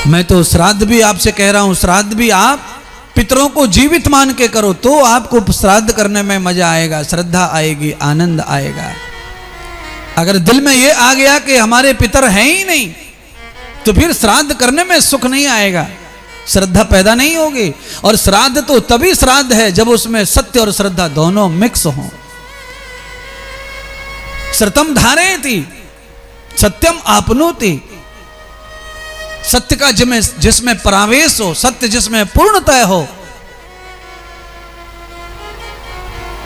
मैं तो श्राद्ध भी आपसे कह रहा हूं, श्राद्ध भी आप पितरों को जीवित मान के करो तो आपको श्राद्ध करने में मजा आएगा, श्रद्धा आएगी, आनंद आएगा। अगर दिल में ये आ गया कि हमारे पितर हैं ही नहीं तो फिर श्राद्ध करने में सुख नहीं आएगा, श्रद्धा पैदा नहीं होगी। और श्राद्ध तो तभी श्राद्ध है जब उसमें सत्य और श्रद्धा दोनों मिक्स हों। श्रुतम धारयति सत्यम आपनोति, सत्य का जिसमें परावेश हो, सत्य जिसमें पूर्णतः हो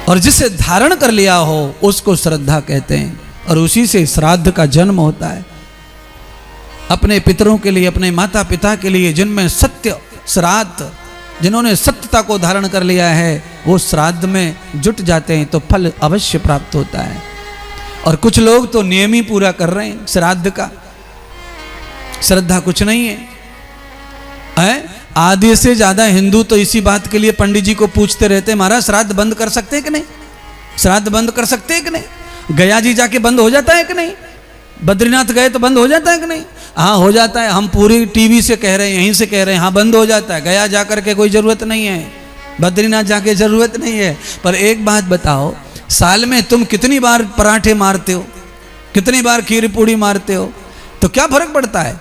और जिसे धारण कर लिया हो उसको श्रद्धा कहते हैं। और उसी से श्राद्ध का जन्म होता है। अपने पितरों के लिए, अपने माता पिता के लिए जिनमें सत्य श्राद्ध, जिन्होंने सत्यता को धारण कर लिया है वो श्राद्ध में जुट जाते हैं तो फल अवश्य प्राप्त होता है। और कुछ लोग तो नियम ही पूरा कर रहे हैं श्राद्ध का, श्रद्धा कुछ नहीं है। आधे से ज्यादा हिंदू तो इसी बात के लिए पंडित जी को पूछते रहते हैं, महाराज श्राद्ध बंद कर सकते हैं कि नहीं, श्राद्ध बंद कर सकते हैं कि नहीं, गया जी जाके बंद हो जाता है कि नहीं, बद्रीनाथ गए तो बंद हो जाता है कि नहीं। हाँ हो जाता है, हम पूरी टीवी से कह रहे हैं, यहीं से कह रहे हैं, हाँ बंद हो जाता है। गया जा करके कोई जरूरत नहीं है, बद्रीनाथ जाके जरूरत नहीं है। पर एक बात बताओ, साल में तुम कितनी बार पराठे मारते हो, कितनी बार खीर पूड़ी मारते हो, तो क्या फर्क पड़ता है?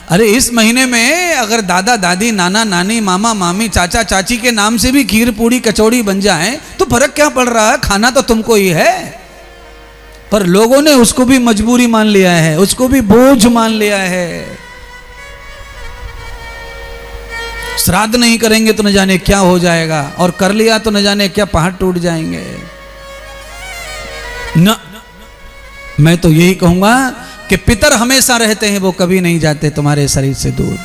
अरे इस महीने में अगर दादा दादी, नाना नानी, मामा मामी, चाचा चाची के नाम से भी खीर पूड़ी कचौड़ी बन जाए तो फर्क क्या पड़ रहा है, खाना तो तुमको ही है। पर लोगों ने उसको भी मजबूरी मान लिया है, उसको भी बोझ मान लिया है। श्राद्ध नहीं करेंगे तो न जाने क्या हो जाएगा, और कर लिया तो न जाने क्या पहाड़ टूट जाएंगे। न, मैं तो यही कहूंगा कि पितर हमेशा रहते हैं, वो कभी नहीं जाते तुम्हारे शरीर से दूर।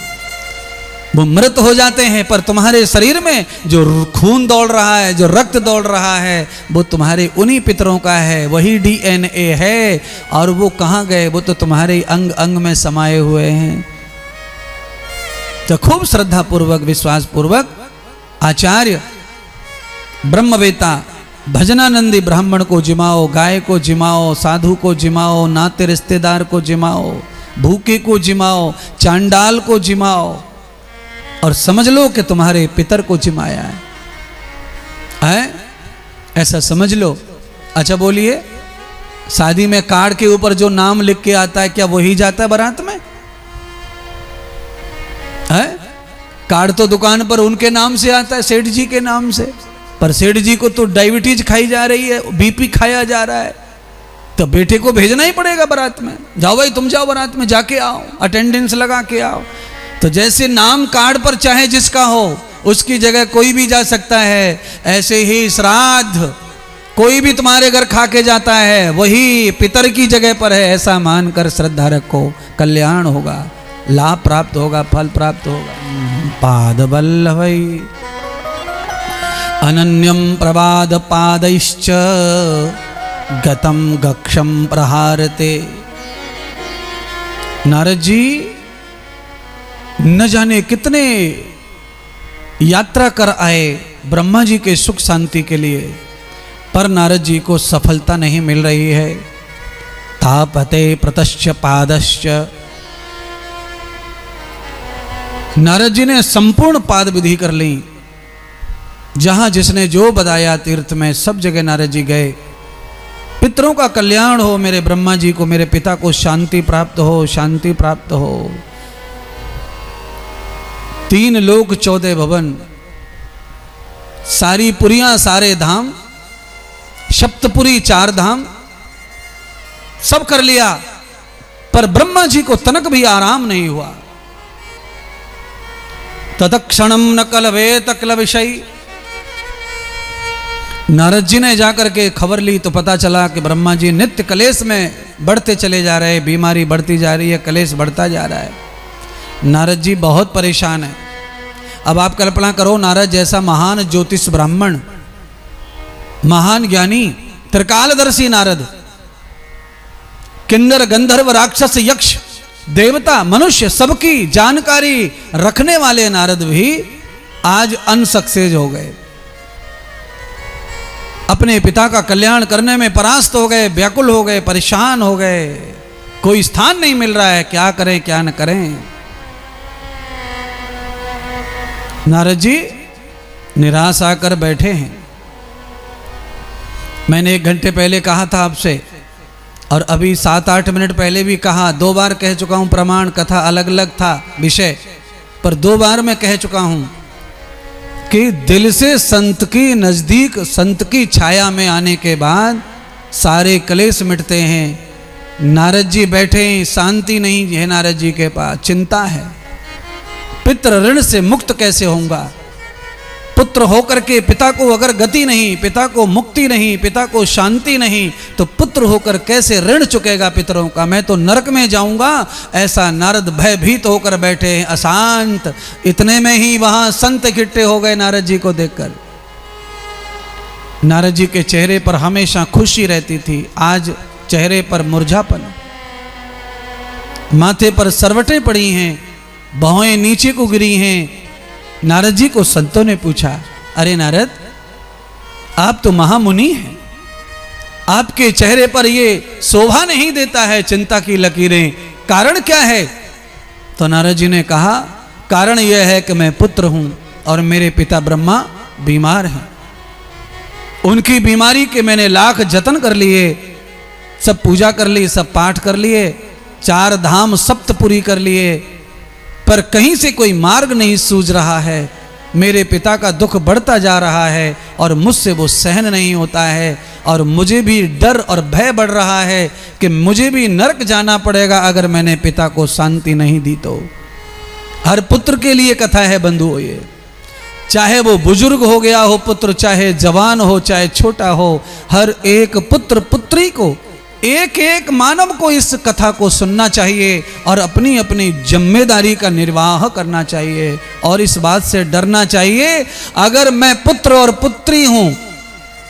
वो मृत हो जाते हैं पर तुम्हारे शरीर में जो खून दौड़ रहा है, जो रक्त दौड़ रहा है, वो तुम्हारे उन्हीं पितरों का है, वही डीएनए है। और वो कहाँ गए, वो तो तुम्हारे अंग अंग में समाये हुए हैं। तो खूब श्रद्धा पूर्वक, विश्वास पूर्वक आचार्य ब्रह्मवेता भजनानंदी ब्राह्मण को जिमाओ, गाय को जिमाओ, साधु को जिमाओ, नाते रिश्तेदार को जिमाओ, भूखे को जिमाओ, चांडाल को जिमाओ और समझ लो कि तुम्हारे पितर को जिमाया है? ऐसा समझ लो। अच्छा बोलिए, शादी में कार्ड के ऊपर जो नाम लिख के आता है क्या वही जाता है बारात में? है? कार्ड तो दुकान पर उनके नाम से आता है, सेठ जी के नाम से। पर सेठ जी को तो डायबिटीज खाई जा रही है, बीपी खाया जा रहा है, तो बेटे को भेजना ही पड़ेगा बारात में। जाओ भाई तुम जाओ बारात में, जाके आओ, अटेंडेंस लगा के आओ। तो जैसे नाम कार्ड पर चाहे जिसका हो उसकी जगह कोई भी जा सकता है, ऐसे ही श्राद्ध कोई भी तुम्हारे घर खा के जाता है, वही पितर की जगह पर है, ऐसा मानकर श्रद्धा रखो, कल्याण होगा, लाभ प्राप्त होगा, फल प्राप्त होगा। पाद वल्लभै अनन्यम प्रवाद पादैश्च गतम गक्षम प्रहारते। नारद जी न जाने कितने यात्रा कर आए ब्रह्मा जी के सुख शांति के लिए, पर नारद जी को सफलता नहीं मिल रही है। तापते प्रतश्च पादश्च, नारद जी ने संपूर्ण पाद विधि कर ली। जहां जिसने जो बताया तीर्थ में सब जगह नारद जी गए। पितरों का कल्याण हो, मेरे ब्रह्मा जी को, मेरे पिता को शांति प्राप्त हो, शांति प्राप्त हो। 3 लोक 14 भवन, सारी पुरियां, सारे धाम, सप्तपुरी 4 धाम सब कर लिया, पर ब्रह्मा जी को तनक भी आराम नहीं हुआ। तत्क्षणम न कलवेत क्लविषै, नारद जी ने जाकर के खबर ली तो पता चला कि ब्रह्मा जी नित्य कलेश में बढ़ते चले जा रहे हैं, बीमारी बढ़ती जा रही है, कलेश बढ़ता जा रहा है। नारद जी बहुत परेशान है। अब आप कल्पना करो, नारद जैसा महान ज्योतिष ब्राह्मण, महान ज्ञानी, त्रिकालदर्शी नारद, किन्नर गंधर्व राक्षस यक्ष देवता मनुष्य सबकी जानकारी रखने वाले नारद भी आज अनसक्सेस हो गए, अपने पिता का कल्याण करने में परास्त हो गए, व्याकुल हो गए, परेशान हो गए। कोई स्थान नहीं मिल रहा है, क्या करें क्या न करें। नारद जी निराश आकर बैठे हैं। मैंने 1 घंटे पहले कहा था आपसे, और अभी 7-8 मिनट पहले भी कहा, 2 बार कह चुका हूं। प्रमाण कथा अलग अलग था विषय, पर 2 बार मैं कह चुका हूं कि दिल से संत की नजदीक, संत की छाया में आने के बाद सारे क्लेश मिटते हैं। नारद जी बैठे, शांति नहीं है नारद जी के पास, चिंता है। पितृ ऋण से मुक्त कैसे होऊंगा? पुत्र होकर के पिता को अगर गति नहीं, पिता को मुक्ति नहीं, पिता को शांति नहीं, तो पुत्र होकर कैसे ऋण चुकेगा पितरों का? मैं तो नरक में जाऊंगा। ऐसा नारद भयभीत होकर बैठे हैं, अशांत। इतने में ही वहां संत इकट्ठे हो गए नारद जी को देखकर। नारद जी के चेहरे पर हमेशा खुशी रहती थी, आज चेहरे पर मुरझापन, माथे पर सरवटें पड़ी हैं, भौएं नीचे को गिरी हैं। नारद जी को संतों ने पूछा, अरे नारद, आप तो महामुनि हैं, आपके चेहरे पर ये शोभा नहीं देता है, चिंता की लकीरें, कारण क्या है? तो नारद जी ने कहा, कारण यह है कि मैं पुत्र हूं और मेरे पिता ब्रह्मा बीमार हैं। उनकी बीमारी के मैंने लाख जतन कर लिए, सब पूजा कर ली, सब पाठ कर लिए, 4 धाम सप्तपुरी कर लिए, पर कहीं से कोई मार्ग नहीं सूझ रहा है। मेरे पिता का दुख बढ़ता जा रहा है और मुझसे वो सहन नहीं होता है, और मुझे भी डर और भय बढ़ रहा है कि मुझे भी नरक जाना पड़ेगा अगर मैंने पिता को शांति नहीं दी तो। हर पुत्र के लिए कथा है बंधुओं ये, चाहे वो बुजुर्ग हो गया हो पुत्र, चाहे जवान हो, चाहे छोटा हो, हर एक पुत्र पुत्री को, एक एक मानव को इस कथा को सुनना चाहिए और अपनी अपनी जिम्मेदारी का निर्वाह करना चाहिए, और इस बात से डरना चाहिए, अगर मैं पुत्र और पुत्री हूं,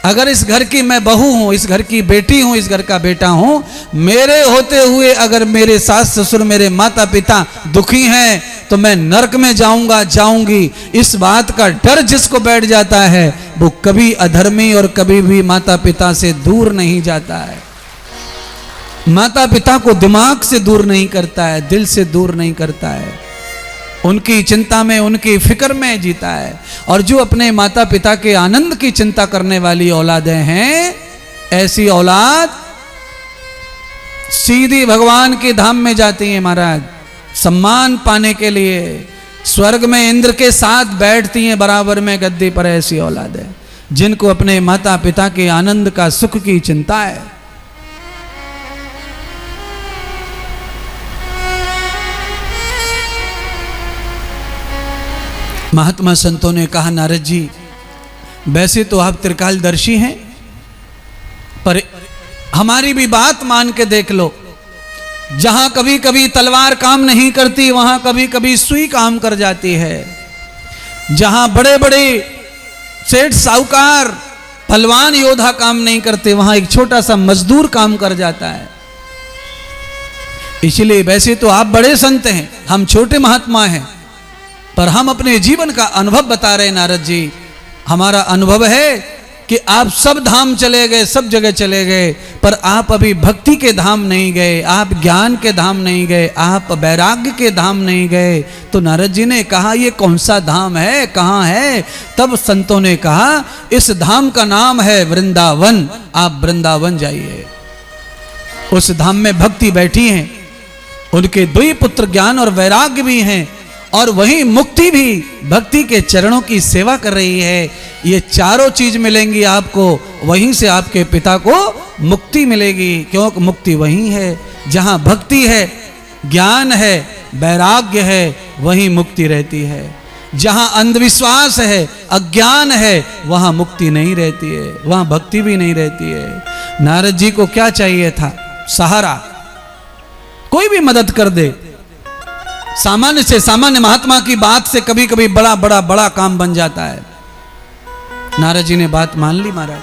अगर इस घर की मैं बहू हूं, इस घर की बेटी हूं, इस घर का बेटा हूं, मेरे होते हुए अगर मेरे सास ससुर, मेरे माता पिता दुखी हैं, तो मैं नरक में जाऊंगा, जाऊंगी। इस बात का डर जिसको बैठ जाता है, वो कभी अधर्मी और कभी भी माता पिता से दूर नहीं जाता है। माता पिता को दिमाग से दूर नहीं करता है, दिल से दूर नहीं करता है, उनकी चिंता में, उनकी फिक्र में जीता है। और जो अपने माता पिता के आनंद की चिंता करने वाली औलादें हैं, ऐसी औलाद सीधी भगवान के धाम में जाती है महाराज, सम्मान पाने के लिए। स्वर्ग में इंद्र के साथ बैठती हैं बराबर में गद्दी पर ऐसी औलादें, जिनको अपने माता पिता के आनंद का, सुख की चिंता है। महात्मा संतों ने कहा, नारद जी वैसे तो आप त्रिकालदर्शी हैं, पर हमारी भी बात मान के देख लो। जहां कभी कभी तलवार काम नहीं करती, वहां कभी कभी सुई काम कर जाती है। जहां बड़े बड़े सेठ साहूकार पहलवान योद्धा काम नहीं करते, वहां एक छोटा सा मजदूर काम कर जाता है। इसलिए वैसे तो आप बड़े संत हैं, हम छोटे महात्मा हैं, पर हम अपने जीवन का अनुभव बता रहे नारद जी। हमारा अनुभव है कि आप सब धाम चले गए, सब जगह चले गए, पर आप अभी भक्ति के धाम नहीं गए, आप ज्ञान के धाम नहीं गए, आप वैराग्य के धाम नहीं गए। तो नारद जी ने कहा, ये कौन सा धाम है, कहाँ है? तब संतों ने कहा, इस धाम का नाम है वृंदावन, आप वृंदावन जाइए। उस धाम में भक्ति बैठी है, उनके 2 पुत्र ज्ञान और वैराग्य भी हैं, और वहीं मुक्ति भी भक्ति के चरणों की सेवा कर रही है। ये चारों चीज मिलेंगी आपको, वहीं से आपके पिता को मुक्ति मिलेगी, क्योंकि मुक्ति वहीं है जहां भक्ति है, ज्ञान है, वैराग्य है, वहीं मुक्ति रहती है। जहां अंधविश्वास है, अज्ञान है, वहां मुक्ति नहीं रहती है, वहां भक्ति भी नहीं रहती है। नारद जी को क्या चाहिए था? सहारा, कोई भी मदद कर दे। सामान्य से सामान्य महात्मा की बात से कभी कभी बड़ा बड़ा बड़ा काम बन जाता है। नारद जी ने बात मान ली महाराज।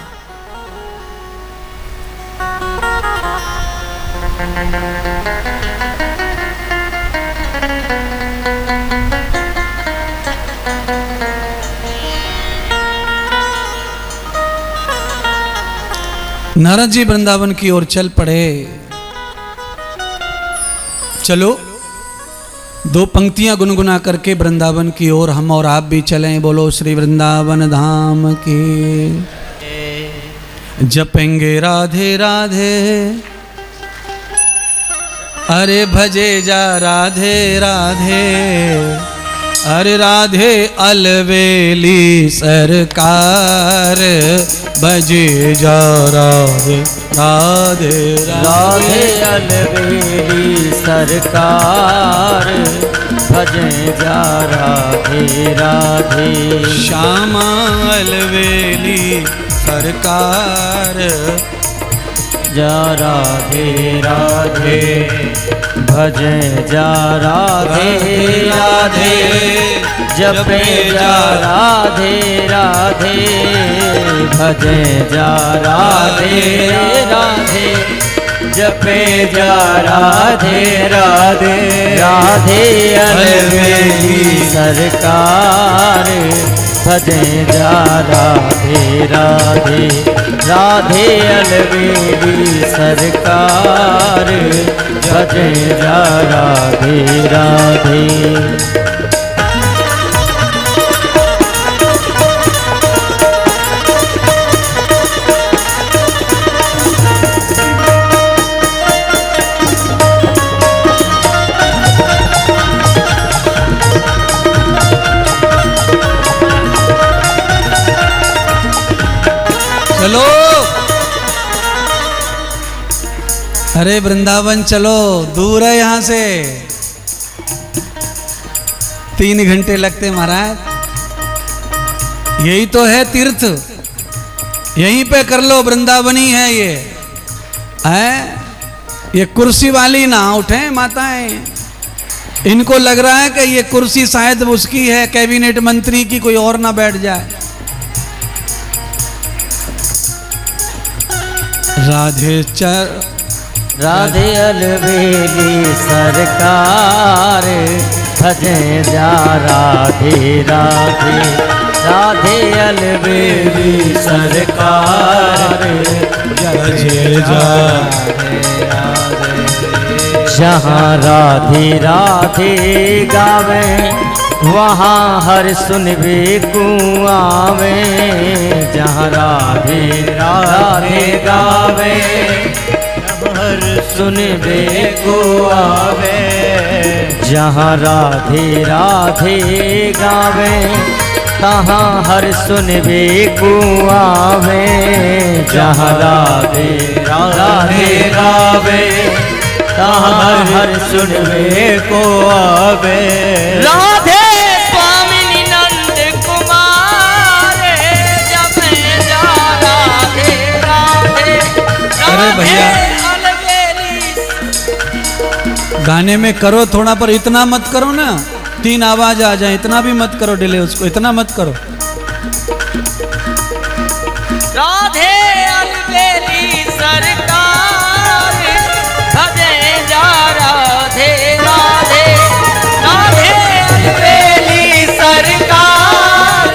नारद जी वृंदावन की ओर चल पड़े। चलो दो पंक्तियां गुनगुना करके वृंदावन की ओर हम और आप भी चलें। बोलो श्री वृंदावन धाम की। जपेंगे राधे राधे, अरे भजे जा राधे राधे, अरे राधे अलवेली सरकार, भजे जा राधे राधे राधे अलवेली सरकार, भजे जा राधे राधे। श्यामा अलवेली सरकार, जा राधे राधे, भजे जा राधे राधे, जपे जा राधे राधे, भजे जा राधे राधे, जपे जा राधे राधे। राधे अलवेली सरकार, भजे जा राधे राधे, राधे अलवेली सरकार, भजे जा राधे राधे। चलो, अरे वृंदावन चलो, दूर है यहां से 3 घंटे लगते महाराज। यही तो है तीर्थ, यहीं पे कर लो, वृंदावनी है ये। है ये कुर्सी वाली ना उठे माताएं, इनको लग रहा है कि ये कुर्सी शायद उसकी है, कैबिनेट मंत्री की, कोई और ना बैठ जाए। राधे राधे अलवेली सरकार, भजे जा राधे राधे, राधे अलवेली सरकार, भजे जा राधे। जहाँ राधे राधे गावे, वहाँ हर सुनबे को आवे। जहाँ राधे राधे गावे, हर सुनबे को आवे। जहाँ राधे राधे गावे, तहाँ हर सुनबे को आवे। जहाँ राधे राधे गावे, तहाँ हर सुनबे को आवे। राधे स्वामिनी नंद कुमार, जपे जा राधे राधे। अरे भैया, गाने में करो थोड़ा, पर इतना मत करो ना, 3 आवाज आ जाए, इतना भी मत करो डिले, उसको इतना मत करो। राधे अलवेली सरकार, भजे जा राधे राधे, राधे अलवेली सरकार,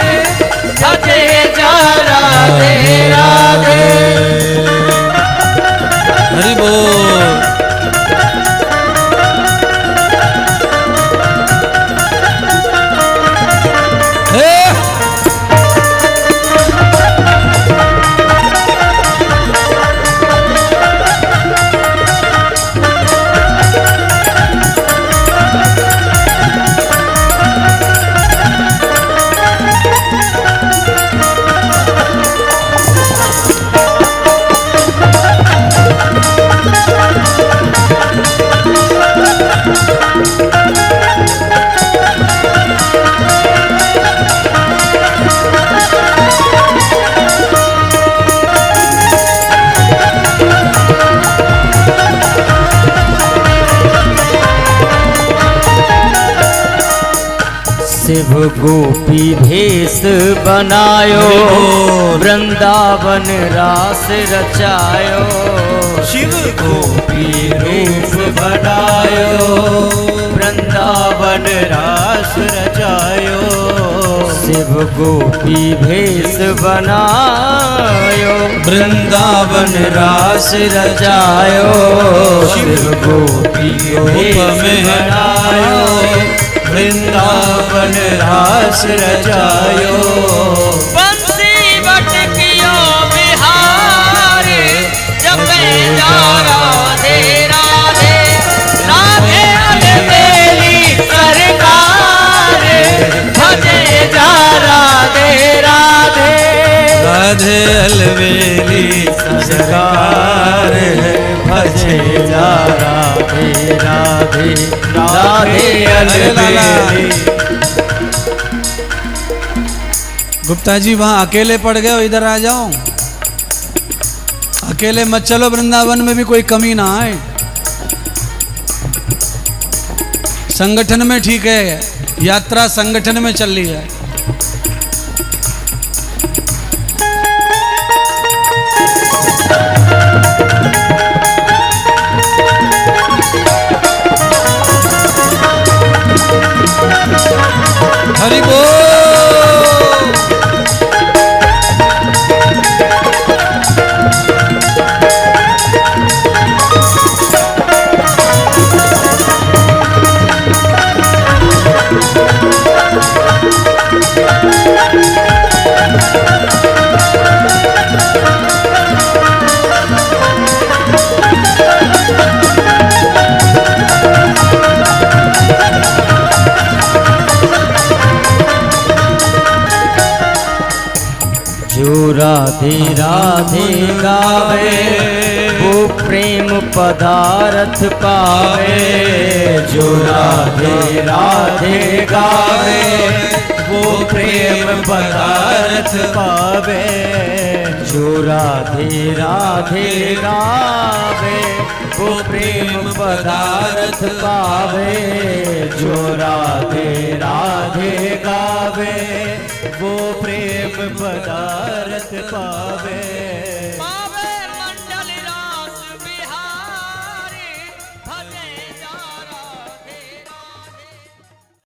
भजे जा राधे राधे। हरि बोल। शिव गोपी भेष बनायो, वृंदावन रास रचायो। शिव गोपी भेष बनायो, वृंदावन रास रचायो। शिव गोपी भेष बनायो, वृंदावन रास रचायो। शिव गोपी भेष बनायो, वृंदावन रास रचायो। बंसी बटकियो बिहार, जपे जा राधे राधे, राधे अलबेली सरकार, भजे जा राधे राधे। राधे अलबेली सरकार, भजे जा राधे राधे, राधे अलबेली। गुप्ता जी वहां अकेले पड़ गए हो, इधर आ जाओ। अकेले मत चलो, वृंदावन में भी कोई कमी ना आए। संगठन में ठीक है, यात्रा संगठन में चल रही है। हरि बोल। जो राधे राधे गावे, वो प्रेम पदार्थ पावे। जो राधे राधे गावे, वो प्रेम पदार्थ पावे। जो राधे राधे गावे, वो प्रेम पदार्थ पावे। जो राधे राधे गावे, वो प्रेम पदार्थ पावे।